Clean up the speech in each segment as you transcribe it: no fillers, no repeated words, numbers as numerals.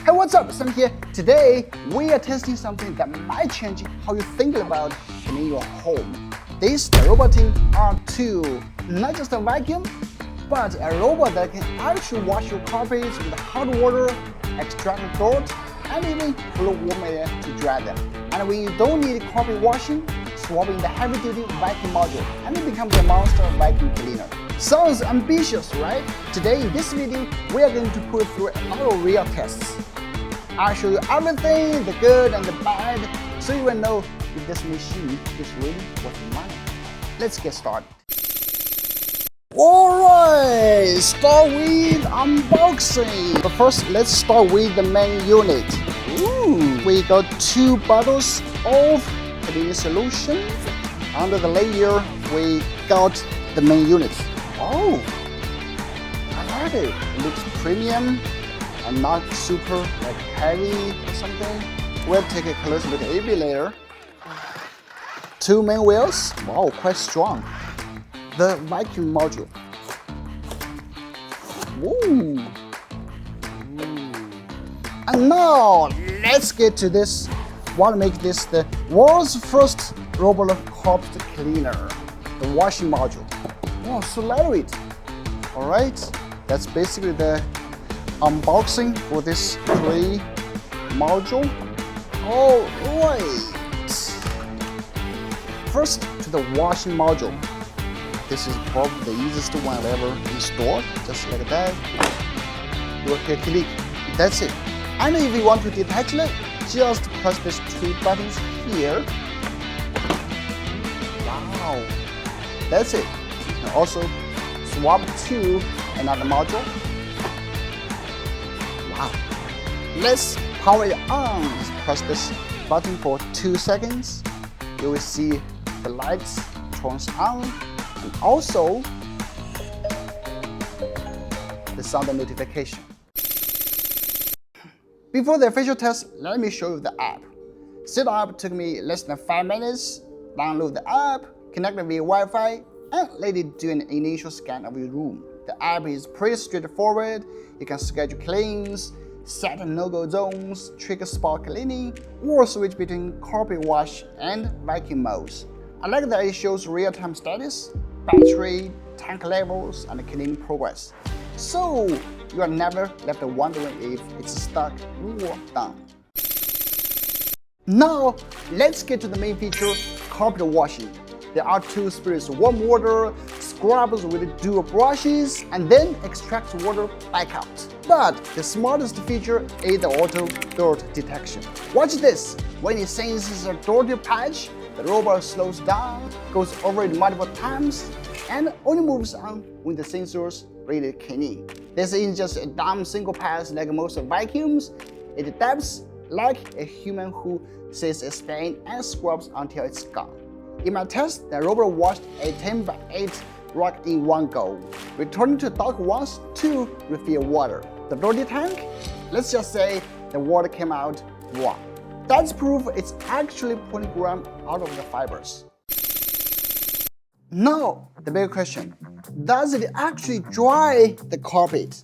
Hey, what's up? Sam here. Today, we are testing something that might change how you think about cleaning your home. This is the Robotin R2. Not just a vacuum, but a robot that can actually wash your carpets with hot water, extract dirt, and even blow warm air to dry them. And when you don't need carpet washing, swap in the heavy-duty vacuum module, and it becomes a monster vacuum cleaner. Sounds ambitious, right? Today in this video, we are going to put through a lot of real tests. I'll show you everything, the good and the bad, so you will know if this machine is really worth the money. Let's get started. Alright, start with unboxing. But first, let's start with the main unit. Ooh, we got 2 bottles of cleaning solution. Under the layer, we got the main unit. Oh, I like it. It looks premium and not super like heavy or something. We'll take a closer look at every layer. 2 main wheels. Wow, quite strong. The vacuum module. Ooh. And now let's get to this. Want to make this the world's first robot carpet cleaner, the washing module. Wow, so lightweight. All right, that's basically the unboxing for this clay module. All right. First to the washing module. This is probably the easiest one I've ever installed. Just like that. You can click. That's it. And if you want to detach it, just press these 2 buttons here. Wow. That's it. You can also swap to another module. Wow. Let's power it on. Just press this button for 2 seconds. You will see the lights turns on. And also the sound notification. Before the official test, let me show you the app. Setup took me less than 5 minutes. Download the app, connect it via Wi-Fi, and let it do an initial scan of your room. The app is pretty straightforward. You can schedule cleans, set no-go zones, trigger spot cleaning, or switch between carpet wash and vacuum modes. I like that it shows real-time status, battery, tank levels, and cleaning progress. So you are never left wondering if it's stuck or done. Now let's get to the main feature, carpet washing. There are 2 sprays warm water, scrubs with dual brushes, and then extract water back out. But the smartest feature is the auto dirt detection. Watch this. When it senses a dirty patch, the robot slows down, goes over it multiple times, and only moves on when the sensors ready cleaning. This isn't just a dumb single pass like most vacuums. It adapts like a human who sees a stain and scrubs until it's gone. In my test, the robot washed a 10x8 rack in one go, returning to dock once to refill water. The dirty tank? Let's just say the water came out raw. That's proof it's actually pulling grime out of the fibers. Now, the big question, does it actually dry the carpet?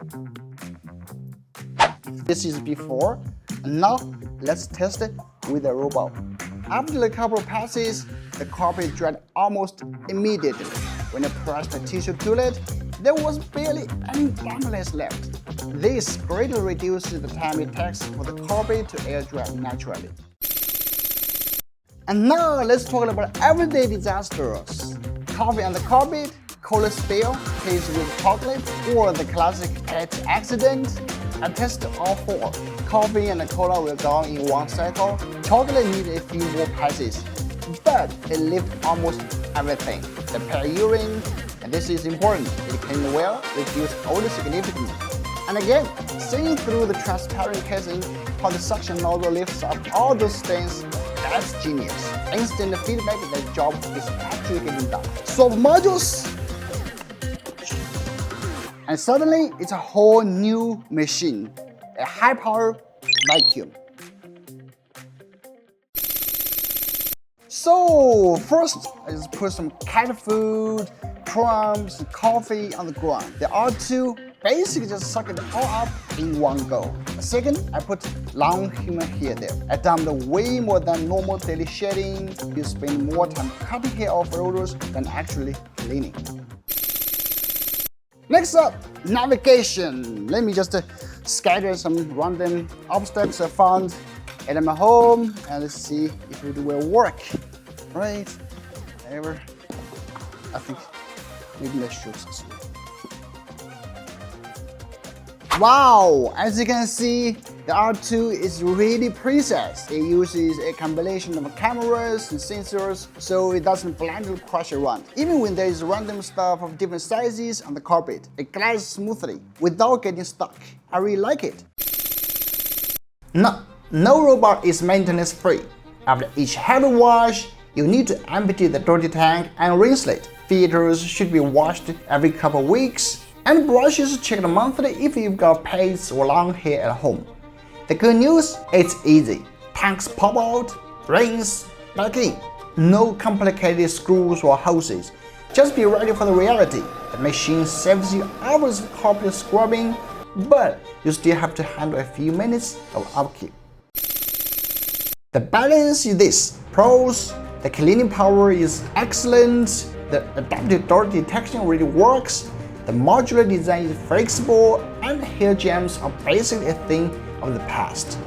This is before, and now let's test it with the robot. After a couple of passes, the carpet dried almost immediately. When I pressed the tissue to it, there was barely any dampness left. This greatly reduces the time it takes for the carpet to air dry naturally. And now let's talk about everyday disasters. Coffee on the carpet, cola spill, case with chocolate, or the classic pet accident. I tested all 4. Coffee and the cola will go in one cycle. Chocolate needs a few more passes, but it lifted almost everything. The pet urine, and this is important, it cleaned well, reduced odor significantly. And again, seeing through the transparent casing, how the suction nozzle lifts up all those stains, that's genius. Instant feedback that the job is actually getting done. Swap modules, and suddenly it's a whole new machine, a high-power vacuum. So first, I just put some cat food, crumbs, coffee on the ground. The R2 basically just suck it all up in one go. Second, I put long human hair there. I dumped way more than normal daily shedding. You spend more time cutting hair off rollers than actually cleaning. Next up, navigation. Let me just scatter some random obstacles I found at my home, and let's see if it will work. Right, whatever. I think maybe let's show this. Wow, as you can see, the R2 is really precise. It uses a combination of cameras and sensors, so it doesn't blindly crush around. Even when there is random stuff of different sizes on the carpet, it glides smoothly without getting stuck. I really like it. No robot is maintenance free. After each heavy wash, you need to empty the dirty tank and rinse it. Filters should be washed every couple of weeks, and brushes checked monthly if you've got pets or long hair at home. The good news, it's easy. Tanks pop out, rinse, back in. No complicated screws or hoses. Just be ready for the reality. The machine saves you hours of carpet scrubbing, but you still have to handle a few minutes of upkeep. The balance is this. Pros, the cleaning power is excellent, the adaptive dirt detection really works, the modular design is flexible, and hair jams are basically a thing of the past.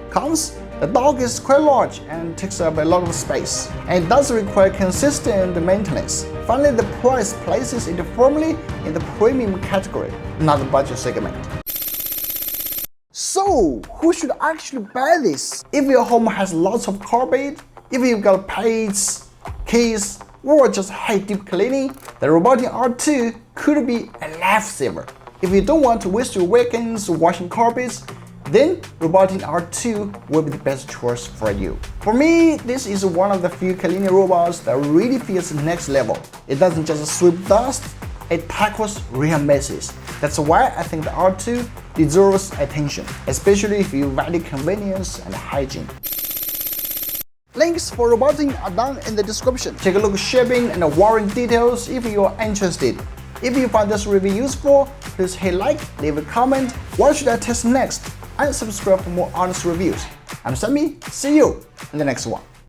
Cons, the dog is quite large and takes up a lot of space, and it does require consistent maintenance. Finally, the price places it firmly in the premium category, not the budget segment. So, who should actually buy this? If your home has lots of carpet, if you've got pets, kids, or just hate deep cleaning, the Robotin R2 could be a lifesaver. If you don't want to waste your weekends washing carpets, then Robotin R2 will be the best choice for you. For me, this is one of the few cleaning robots that really feels next level. It doesn't just sweep dust, it tackles real messes. That's why I think the R2 deserves attention, especially if you value convenience and hygiene. Links for Robotin are down in the description. Take a look at shipping and the warranty details if you are interested. If you find this review useful, please hit like, leave a comment, what should I test next, and subscribe for more honest reviews. I'm Sami, see you in the next one.